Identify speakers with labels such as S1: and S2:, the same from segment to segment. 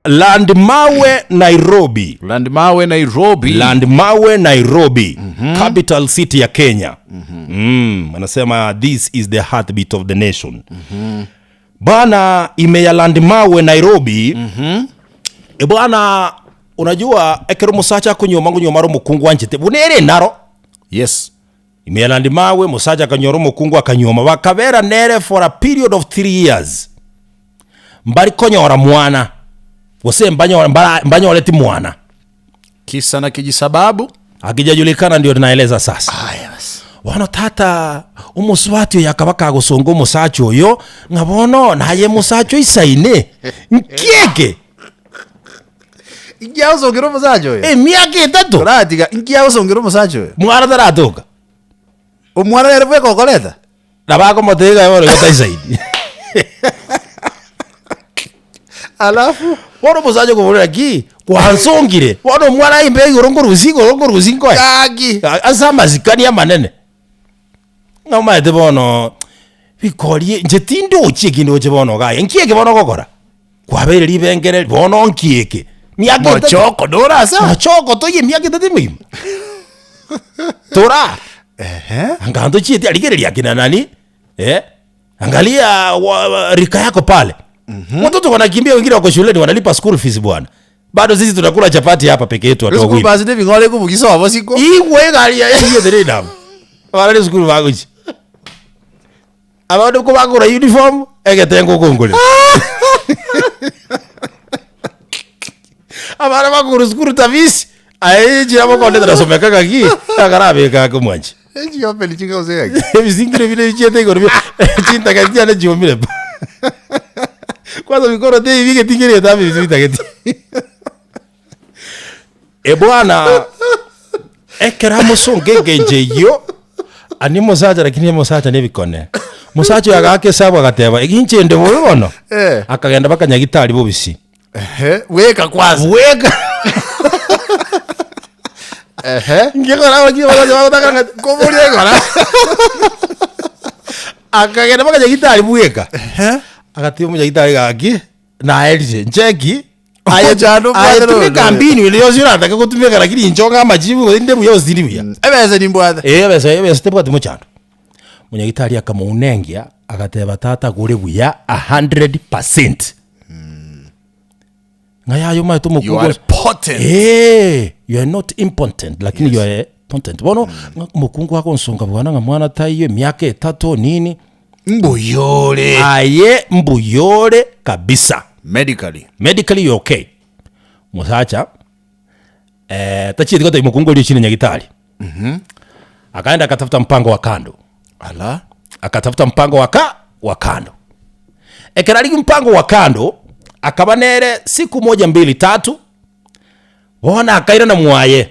S1: Landmawe Nairobi. Capital city ya Kenya. Anasema this is the heartbeat of the nation. Bana imeya Landmawe Nairobi. Bana unajua ekero musacha kunyoma ro mukungu wanjete bunere naro.
S2: Yes.
S1: Imeya Landmawe musacha kanyoro mukungu akanyoma bakabera nere for a period of 3 years. Mbari konyora mwana. Wose mbanyora ti mwana.
S2: Kisa na kijisababu
S1: akijajulikana ndio tunaeleza sasa.
S2: Yes.
S1: Wano tata umuswatio yakabaka gusonga umusacho oyo ngabono naye musacho isaine nkieke
S2: ingia usongero musacho oyo
S1: miaka 3
S2: turatiga ingia usongero musacho oyo
S1: mwana taratoka
S2: umwana yerwe kokoleta
S1: nabako motega yoro yotaisaidi
S2: alafu
S1: wano musacho kubulira ki kwansongire wano mwana imbe yorongo ruzingo
S2: kagi
S1: asama zikania manene ngoma ete bono bikorie njetindo uchiki ndo chebono ga nkieke bono gokora kwabere libengere bono nkieke miaka
S2: choko dora sa
S1: choko to ye miaka tatimu tora angando chiti aligerelia kina nani angalia rika yako pale watoto wanakimbia wengine wako shuleni wanalipa school fees bwana bado sisi tunakula chapati hapa peke yetu watu wawili
S2: basi ndio ngole kubukiso abosiko
S1: iwe galia hiyo dereda wala school vagoji abado ko bagura uniform egetengo kongole abara bagura school tavis aije abo konde trasomeka kaki agarabe kako mwanje
S2: eji opeli chinga uzega
S1: bizingire vile chete gorbi chinta katia na jomile kwanza mikoro te vige tingere tabi bizita keti bwana ekera musonge njeyo ani musacha lakini musacha nebikone musacha yagake sabwa gateba iginche ndo bono akagenda bakanyagitari bobisi
S2: weka kwaza
S1: ngikora wagiye bakanga kobulie gora akagenda bakanyagitari buweka agatiyo mujagitari gaki na elije njeki aye kambini ile yozira ataka kutumika lakini injonga amajibu inde buyo ziribuya
S2: ebeze nimbwada
S1: ebeze tebwa tumuchando munyagitari akamunengia agateba tata gure buya 100%. Ngaya yo maito mukungu
S2: you are potent
S1: you are not impotent lakini yes. You are potent bono mukungu wako nsonga bwana ngamwana tayiyo miaka 3 nini
S2: mbuyore
S1: aye mbuyore kabisa
S2: medically
S1: you okay musacha tachiri kote mukungu ali chini nyagitari akaenda akatafuta mpango wa kando akatafuta mpango wa kando ekerali mpango wa kando akabanere siku 1 2 3 bona akaira na mwaye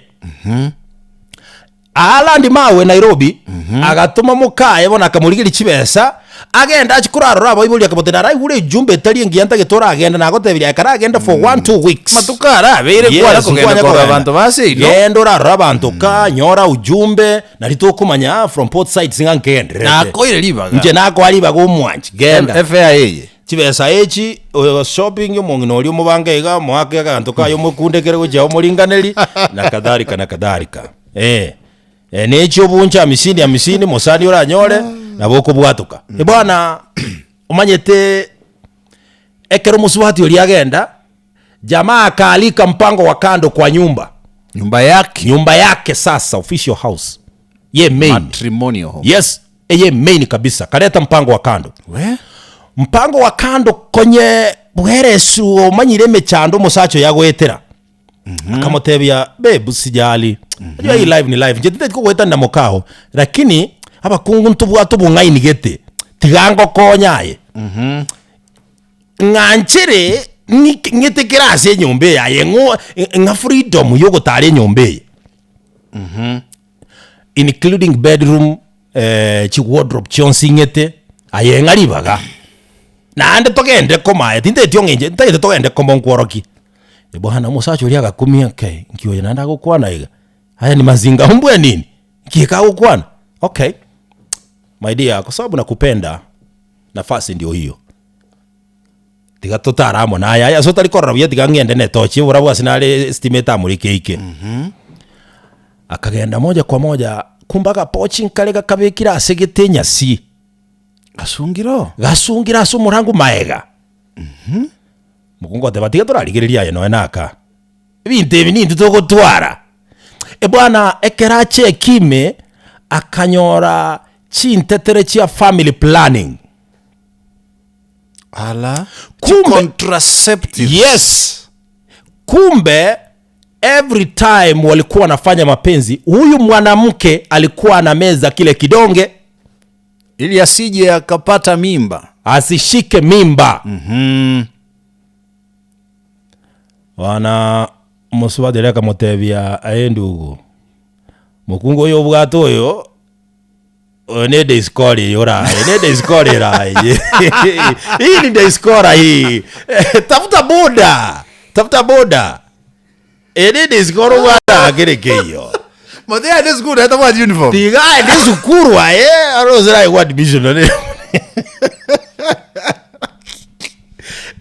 S1: Landmawe Nairobi agatuma mukaye bona akamurigiri kibesa agenda achikurarora abo ibuli akabotera rai hure jumbe tari ngiyanta getora agenda nagotebiri akara agenda for 1-2 weeks
S2: matukara abere kwara kugenda kwa abantu base
S1: no gendo rarora abantu ka nyora ujumbe narito kumanya from both sides ngankende
S2: nako ile libaga
S1: nje nako ali bago mwanchi genda
S2: FAA
S1: kibesa echi shopping yo mongino oli mubangega mwake akantu kayo mukundekere goja omulinganeli na kadhalika necho buncha 50 musani ora nyore naboko bwatuka bwana umanyete ekero muswati oli agenda jamaa kaalika mpango wa kando kwa nyumba yake sasa official house ye main
S2: matrimonial home
S1: yes ye main kabisa kaleta mpango wa kando mpango wa kando konye bweresu umanyire mechando musacho yagwetera akamotebya babe sijali yo hii live ni live njete ko gweta ndamokao lakini abakungu ntubwatu bungaini gete tigango konyaye nganchire ngite kirase nyombe yaye nga freedom yo gutare nyombe including bedroom chi wardrobe chonsingete aye ngaribaga na ande togende komaye tinde tiongenje tinde togende komonkworoki bwana musacho lia gakumia kai nkio yananda gukwana iga haya ni mazinga humbwe nini kika gukwana okay my dear kwa sababu nakupenda nafasi ndio hiyo tiga tutaramo na ya so tari korra bia tiga ngende ne tochi ura bwa sinale estimate amurike ike akagenda moja kwa moja kumbaga pochi nkalega kabekira asegitenya si gasungira aso murangu maega mukungo te batiga turarigiriria ye no enaka binte binindi tugutwara bwana ekerache kime akanyora chintetere chia family planning
S2: ala contraceptive.
S1: Yes, kumbe every time walikuwa wanafanya mapenzi huyu mwanamke alikuwa anameza kile kidonge
S2: ili asije akapata mimba,
S1: asishike mimba. Wana musubadileka motebia ayendugu mukungo yo bwato yo ne discord yora ne discord rai hii ni discord hii tafuta boda ne discord wala gerekeyo
S2: motea this good hata wa uniform
S1: tiga ne sukuru arozera what division ne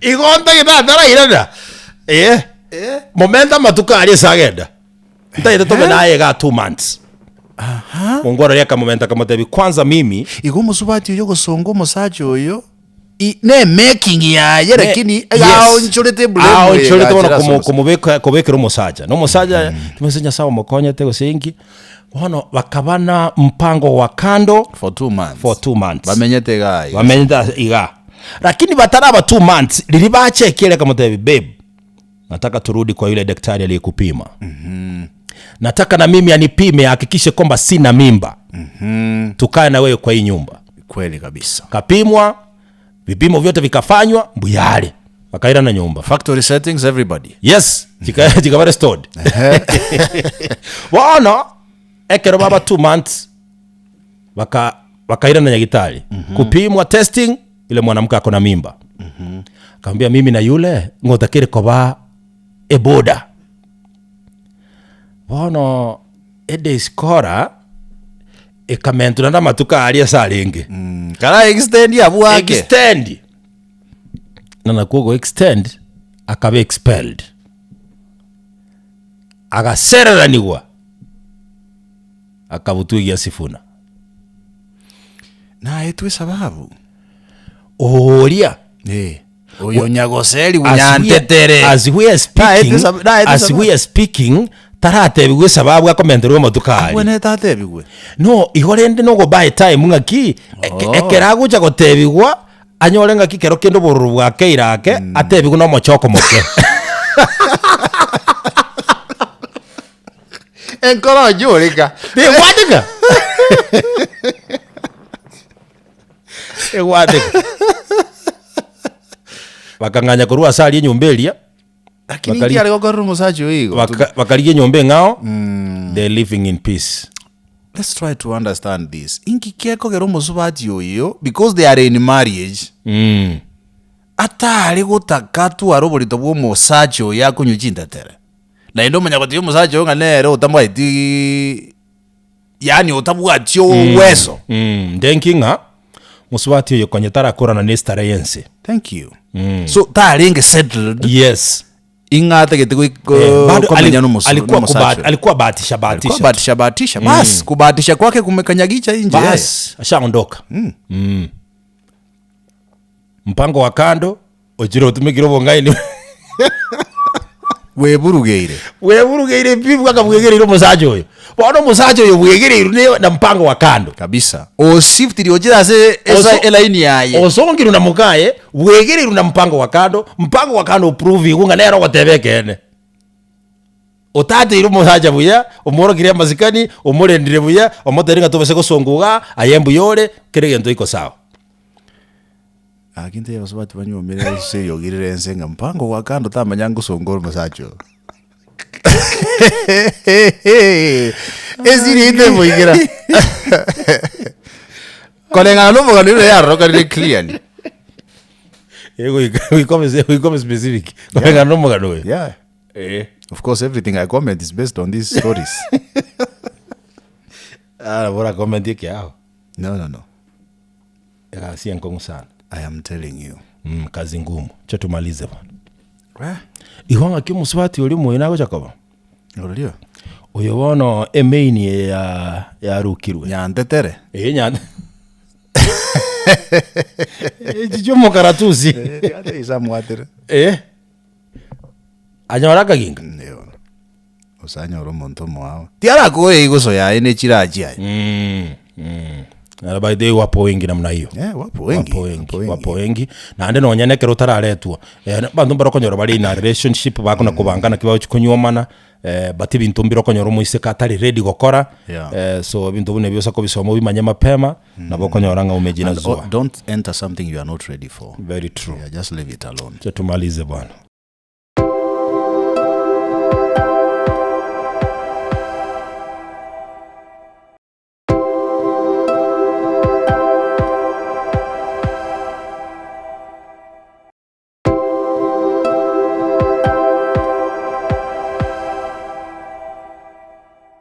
S1: igonta kitara irada momenta matuka ali sagenda ntaite tome naye ga 2 months. Mongora yaka momenta kama tebi kwanza mimi
S2: igo musubati yo gosongo musacho yo ne making ya lakini nchorete
S1: wana kumubekera umusaja no musaja tumesenya sawa mukonya tego singi wano bakabana mpango wa kando
S2: for 2 months
S1: bamenyete gayo bamenyeta iga lakini bataraba 2 months lilibache kile kama tebi babe nataka turudi kwa yule daktari aliyekupima nataka na mimi anipime hakikishe kwamba sina mimba tukae na wewe kwa hii nyumba.
S2: Kweli kabisa,
S1: kapimwa vipimo vyote vikafanywa mbuyale wakaira na nyumba
S2: factory settings everybody
S1: yes jika restored wana ekero baba 2 months wakaira na nyagitali kupimwa testing ile mwanamke akona mimba akamwambia mimi na yule ngotakire koba eboda wana ede skora ekamentu na matuka alia salenge
S2: kala extend ya buake
S1: extend na nakugo extend akabe expelled agasereraniwa akabutugia sifuna
S2: na etwe sababu
S1: olia
S2: oyo nyagoseli unyantetere
S1: as we are speaking taratebigwe sababu akomenderwe matukari
S2: abone taratebigwe
S1: no ihorende no go buy time ngaki ekerago cha gotebigwa anyore ngaki kero kendo boruru bwake irake atebigwe no mochoko moke
S2: enkoro jorika
S1: de wadika wadika bakanganya kurua asali nyumbelia
S2: lakini ndio alikogoro musacho hiyo
S1: bakaliye nyombe ngao they living in peace.
S2: Let's try to understand this inki keko gero musubati yoyo because they are in marriage atari gutaka tu aroborito bwo musacho yakunyuchinda tere na ndo manya kuti musacho nganero utamwaiti yani utabwatyo weso
S1: denkinga musubati yoyo konyetara korana nestare yense.
S2: Thank you. So taringe settled.
S1: Yes.
S2: Ingata getiko komenya no musu.
S1: Alikuwa bahatisha.
S2: Bas kubahatisha kwake kumekanyagicha nje.
S1: Bas ashaondoka. Mpango wa kando ojiro utumikiro bongaini. Weburugeire pivu akabwegerero musajo oyo. Bono musajo oyo bwegerero na mpango wa kando
S2: kabisa. O shift iliojira se esa elaini yaye.
S1: Osongiru na mukaye bwegerero na mpango wa kando prove kunga nero gotebekene. Otate iro musaja buya omoro kiria mazikani omorendire buya omoteringa tobese gosonguga ayembu yore kire gento iko sawa.
S2: Akinte basubati banyomera se yogirire ensenga mpango wa kando tamanyango songoro musacho. Ezirite muigira. Kolenga no mogalo ya roka ni clearly.
S1: We come specific. Kolenga no mogalo.
S2: Yeah. Of course everything I comment is based on these stories.
S1: Bora comment yake yao.
S2: No.
S1: Si enkongu sana.
S2: I am telling you.
S1: kazi ngumu. Cha tumalize bwana. Ihonga kimuswati uli mwina go chakoba.
S2: Olio.
S1: Uyo wono emaini ya rukirwe.
S2: Nyantetere.
S1: Nyande. Jijo mokaratuzi.
S2: Ate isa mwatere.
S1: Anyora ginga.
S2: Ndio. Osanya ro monto mwa. Tiara ko igoso ya ene chiraji ai.
S1: Na by the way wapo wengi namna hiyo. Wapo wengi. Na ande no nyanekero tararetwa. Bandu barokonyora bari na relationship bakona kubangana kibaho chikunyomana. Bati bintu mbiro konyora muise katari ready gukora. So bintu bune byosa ko bisomo bimanye mapema na bokonyora nga umejina zuwa.
S2: Don't enter something you are not ready for.
S1: Very true.
S2: Just leave it alone.
S1: Tumalize bwana.